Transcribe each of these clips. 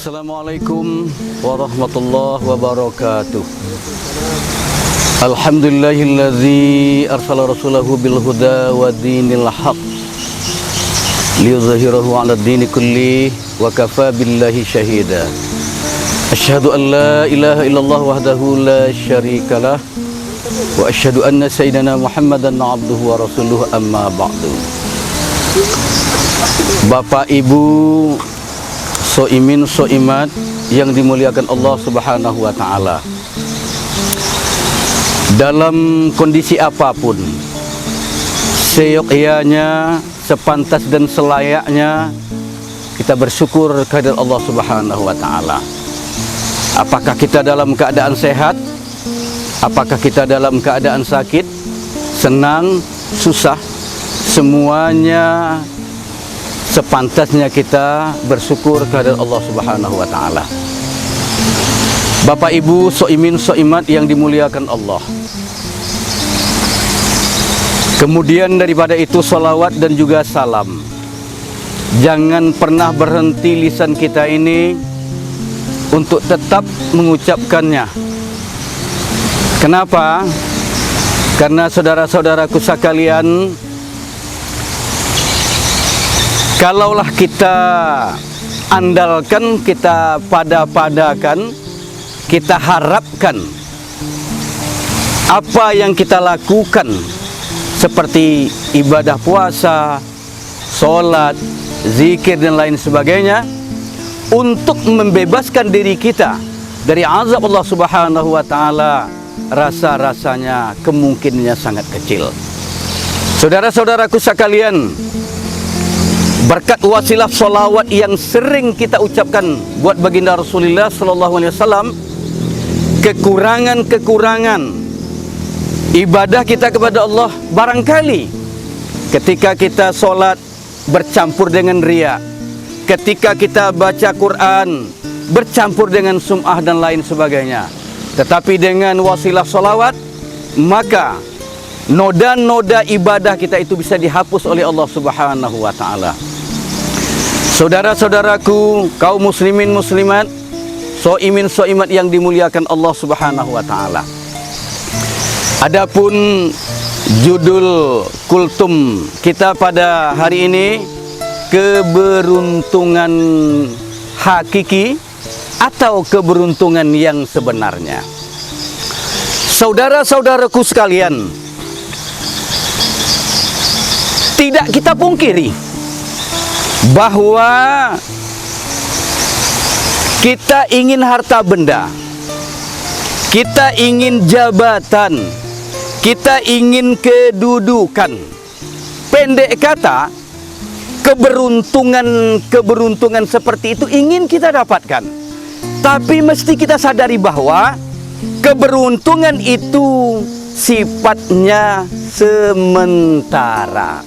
Assalamualaikum warahmatullahi wabarakatuh. Alhamdulillahilladzi arsala rasulahu bil huda wa dinil haq liyuzhirahu 'ala ad-dini kulli wa kafa billahi syahida. Asyhadu an la ilaha illallah wahdahu la syarikalah wa asyhadu anna sayyidana Muhammadan 'abduhu wa rasuluhu amma ba'du. Bapak Ibu soimin soimat yang dimuliakan Allah Subhanahu wa taala. Dalam kondisi apapun, seyogyanya, sepantas dan selayaknya kita bersyukur kehadirat Allah Subhanahu wa taala. Apakah kita dalam keadaan sehat? Apakah kita dalam keadaan sakit? Senang, susah? Semuanya sepantasnya kita bersyukur kehadirat Allah Subhanahu wa taala. Bapak Ibu soimin soimat yang dimuliakan Allah. Kemudian daripada itu salawat dan juga salam. Jangan pernah berhenti lisan kita ini untuk tetap mengucapkannya. Kenapa? Karena saudara-saudaraku sekalian, kalaulah kita andalkan, kita pada-padakan, kita harapkan apa yang kita lakukan seperti ibadah puasa, sholat, zikir dan lain sebagainya untuk membebaskan diri kita dari azab Allah Subhanahu wa taala, rasa-rasanya kemungkinannya sangat kecil. Saudara-saudaraku sekalian, berkat wasilah sholawat yang sering kita ucapkan buat baginda Rasulullah sallallahu alaihi wasallam, kekurangan-kekurangan ibadah kita kepada Allah barangkali ketika kita sholat bercampur dengan riya, ketika kita baca Quran bercampur dengan sum'ah dan lain sebagainya. Tetapi dengan wasilah sholawat, maka noda-noda ibadah kita itu bisa dihapus oleh Allah Subhanahu wa taala. Saudara-saudaraku, kaum muslimin muslimat, soimin soimat yang dimuliakan Allah Subhanahu wa taala. Adapun judul kultum kita pada hari ini, keberuntungan hakiki atau keberuntungan yang sebenarnya. Saudara-saudaraku sekalian, tidak kita pungkiri bahwa kita ingin harta benda, kita ingin jabatan, kita ingin kedudukan. Pendek kata, keberuntungan seperti itu ingin kita dapatkan. Tapi mesti kita sadari bahwa keberuntungan itu sifatnya sementara.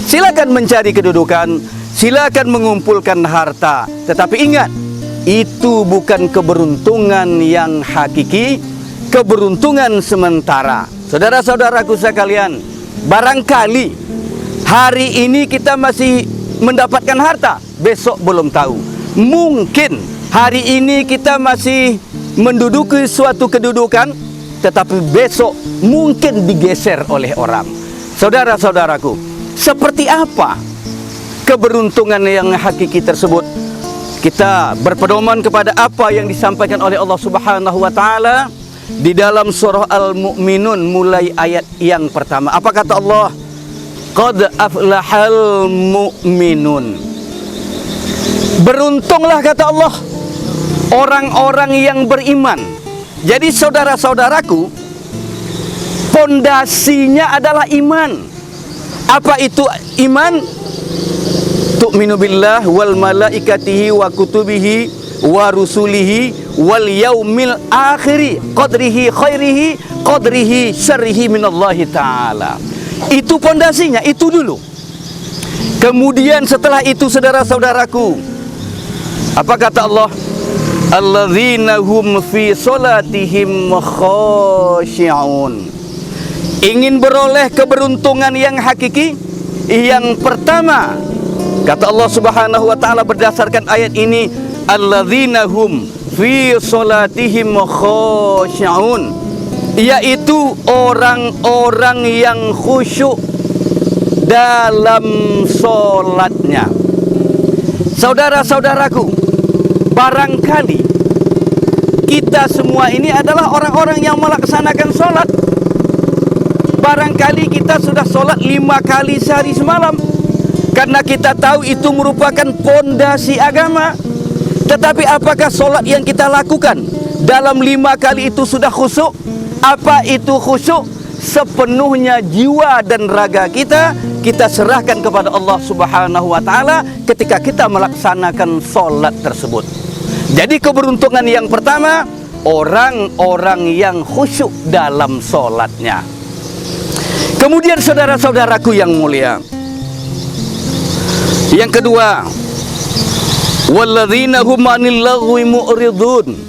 Silakan mencari kedudukan, silakan mengumpulkan harta, tetapi ingat, itu bukan keberuntungan yang hakiki, keberuntungan sementara. Saudara-saudaraku sekalian, barangkali hari ini kita masih mendapatkan harta, besok belum tahu. Mungkin hari ini kita masih menduduki suatu kedudukan, tetapi besok mungkin digeser oleh orang. Saudara-saudaraku, seperti apa keberuntungan yang hakiki tersebut? Kita berpedoman kepada apa yang disampaikan oleh Allah Subhanahu wa taala di dalam surah Al-Mu'minun mulai ayat yang pertama. Apa kata Allah? Qad aflahal mu'minun. Beruntunglah, kata Allah, orang-orang yang beriman. Jadi saudara-saudaraku, pondasinya adalah iman. Apa itu iman? Tu'minu billah wal malaikatihi wa kutubihi wa rusulihi wal yaumil akhiri qadrihi khairihi qadrihi syarrihi minallahi ta'ala. Itu pondasinya, itu dulu. Kemudian setelah itu, saudara-saudaraku, apa kata Allah? Alladzina hum fi sholatihim khashi'un. Ingin beroleh keberuntungan yang hakiki, yang pertama, kata Allah Subhanahu wa taala berdasarkan ayat ini, alladzina hum fi salatihim khashi'un, yaitu orang-orang yang khusyuk dalam solatnya. Saudara-saudaraku, barangkali kita semua ini adalah orang-orang yang melaksanakan solat. Barangkali kita sudah solat 5 kali sehari semalam, karena kita tahu itu merupakan pondasi agama. Tetapi apakah solat yang kita lakukan dalam 5 kali itu sudah khusyuk? Apa itu khusyuk? Sepenuhnya jiwa dan raga kita serahkan kepada Allah Subhanahu wa taala ketika kita melaksanakan solat tersebut. Jadi keberuntungan yang pertama, orang-orang yang khusyuk dalam solatnya. Kemudian saudara-saudaraku yang mulia, yang kedua, walladzina hum 'anil lagwi mu'ridun,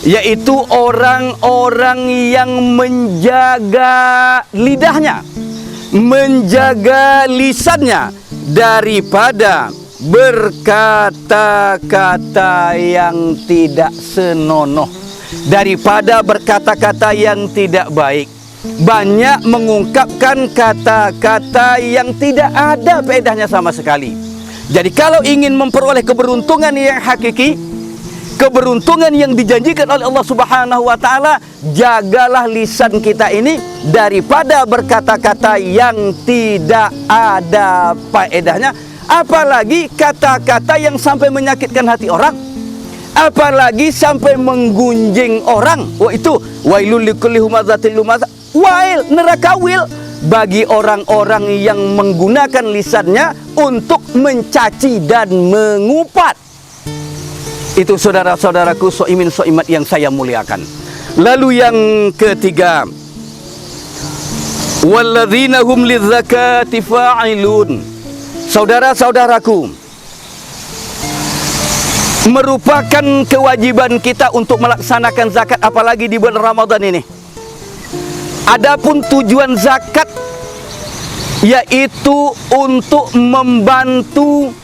yaitu orang-orang yang menjaga lidahnya, menjaga lisannya daripada berkata-kata yang tidak senonoh, daripada berkata-kata yang tidak baik. Banyak mengungkapkan kata-kata yang tidak ada faedahnya sama sekali. Jadi kalau ingin memperoleh keberuntungan yang hakiki, keberuntungan yang dijanjikan oleh Allah Subhanahu wa taala, jagalah lisan kita ini daripada berkata-kata yang tidak ada faedahnya, apalagi kata-kata yang sampai menyakitkan hati orang, apalagi sampai menggunjing orang. Wah, itu wailul likulli humazatil lumazah, wail, neraka wil bagi orang-orang yang menggunakan lisannya untuk mencaci dan mengupat. Itu saudara-saudaraku soimin soimat yang saya muliakan. Lalu yang ketiga, walladzina hum lidzakati fa'ilun. Saudara-saudaraku, merupakan kewajiban kita untuk melaksanakan zakat, apalagi di bulan Ramadan ini. Adapun tujuan zakat yaitu untuk membantu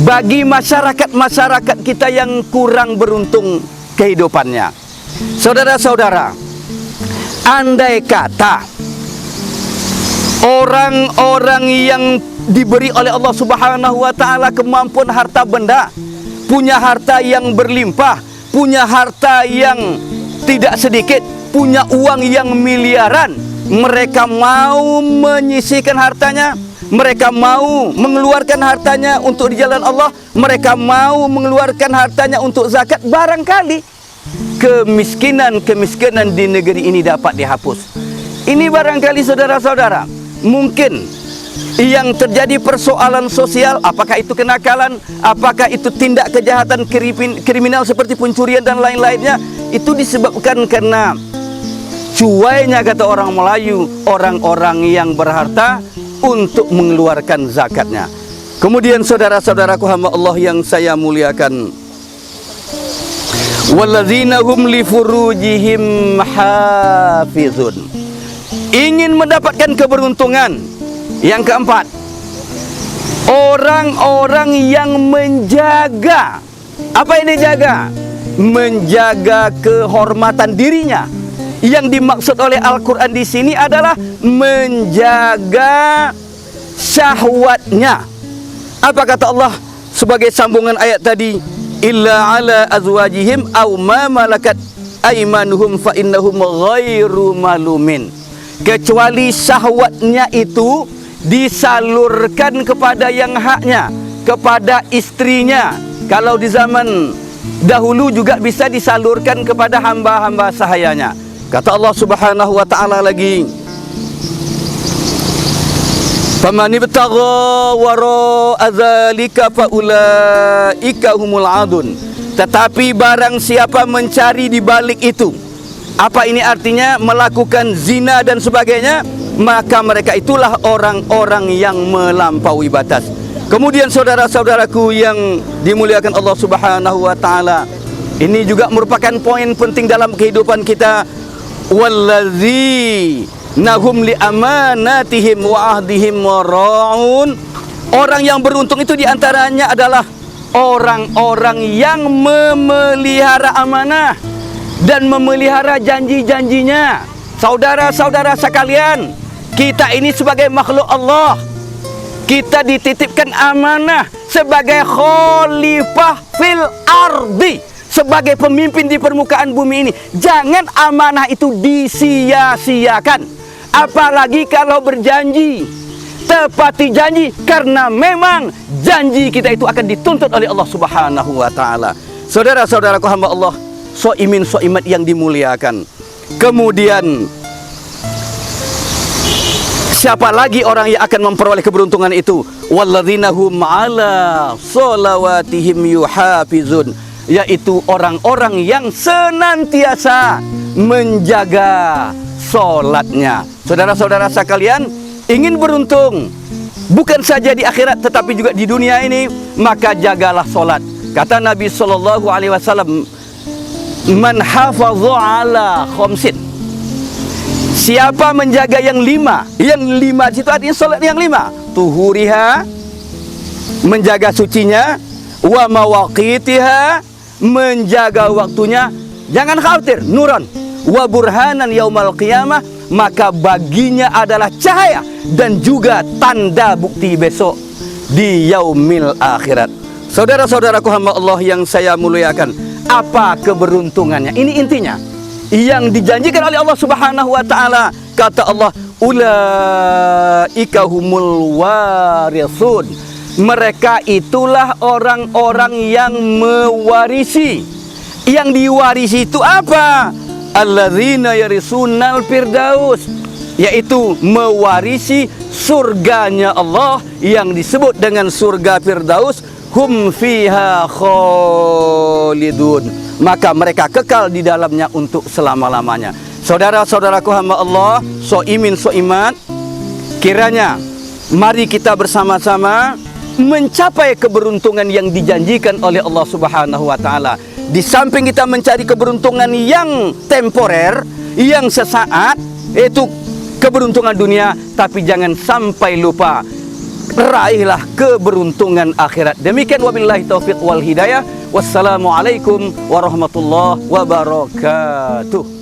bagi masyarakat-masyarakat kita yang kurang beruntung kehidupannya. Saudara-saudara, andai kata orang-orang yang diberi oleh Allah Subhanahu wa taala kemampuan harta benda, punya harta yang berlimpah, punya harta yang tidak sedikit, punya uang yang miliaran, mereka mau menyisihkan hartanya, mereka mau mengeluarkan hartanya untuk di jalan Allah, mereka mau mengeluarkan hartanya untuk zakat, barangkali kemiskinan di negeri ini dapat dihapus. Ini barangkali saudara-saudara, mungkin yang terjadi persoalan sosial, apakah itu kenakalan, apakah itu tindak kejahatan kriminal seperti pencurian dan lain-lainnya, itu disebabkan karena cuainya, kata orang Melayu, orang-orang yang berharta untuk mengeluarkan zakatnya. Kemudian saudara-saudaraku hamba Allah yang saya muliakan, walladzina hum li furujihim hafizun. Ingin mendapatkan keberuntungan yang keempat, orang-orang yang menjaga, apa yang dijaga? Menjaga kehormatan dirinya. Yang dimaksud oleh Al-Quran di sini adalah menjaga syahwatnya. Apa kata Allah sebagai sambungan ayat tadi? Illa ala azwajihim aw ma malakat aymanuhum fa innahum ghairu malumin. Kecuali syahwatnya itu disalurkan kepada yang haknya, kepada istrinya. Kalau di zaman dahulu juga bisa disalurkan kepada hamba-hamba sahayanya. Kata Allah Subhanahu wa taala lagi, faman ibtagha wara'a dzalika faulaika humul adun. Tetapi barang siapa mencari di balik itu, apa ini artinya? Melakukan zina dan sebagainya, maka mereka itulah orang-orang yang melampaui batas. Kemudian saudara-saudaraku yang dimuliakan Allah Subhanahu wa taala, ini juga merupakan poin penting dalam kehidupan kita. Walladzina hum li amanatihim wa ahdihim ra'un. Orang yang beruntung itu diantaranya adalah orang-orang yang memelihara amanah dan memelihara janji-janjinya. Saudara-saudara sekalian, kita ini sebagai makhluk Allah, kita dititipkan amanah sebagai khalifah fil ardi, sebagai pemimpin di permukaan bumi ini. Jangan amanah itu disia-siakan. Apalagi kalau berjanji, tepati janji, karena memang janji kita itu akan dituntut oleh Allah Subhanahu wa taala. Saudara-saudaraku hamba Allah, soimin soimat yang dimuliakan. Kemudian siapa lagi orang yang akan memperoleh keberuntungan itu? Walladzina hum ala sholawatihim yuhafizun, yaitu orang-orang yang senantiasa menjaga sholatnya. Saudara-saudara sekalian, ingin beruntung bukan saja di akhirat tetapi juga di dunia ini, maka jagalah sholat. Kata Nabi SAW, man hafadhu ala khamsin, siapa menjaga yang lima di situ artinya sholat yang lima. Tuhuriha, menjaga sucinya, wa mawaqitiha, menjaga waktunya, jangan khawatir, nuran, wa burhanan yaumal qiyamah, maka baginya adalah cahaya dan juga tanda bukti besok di yaumil akhirat. Saudara-saudaraku hamba Allah yang saya muliakan, apa keberuntungannya? Ini intinya yang dijanjikan oleh Allah Subhanahu wa taala. Kata Allah, ulaika humul warithun, mereka itulah orang-orang yang mewarisi. Yang diwarisi itu apa? Alladzina yarisunal firdaus, yaitu mewarisi surganya Allah yang disebut dengan surga Firdaus. Hum fiha khalidun, maka mereka kekal di dalamnya untuk selama-lamanya. Saudara-saudaraku hamba Allah, soimin soimat, kiranya mari kita bersama-sama mencapai keberuntungan yang dijanjikan oleh Allah Subhanahu wa taala. Di samping kita mencari keberuntungan yang temporer, yang sesaat, yaitu keberuntungan dunia, tapi jangan sampai lupa, raihlah keberuntungan akhirat. Demikian, wabillahi taufiq wal hidayah. Wassalamualaikum warahmatullahi wabarakatuh.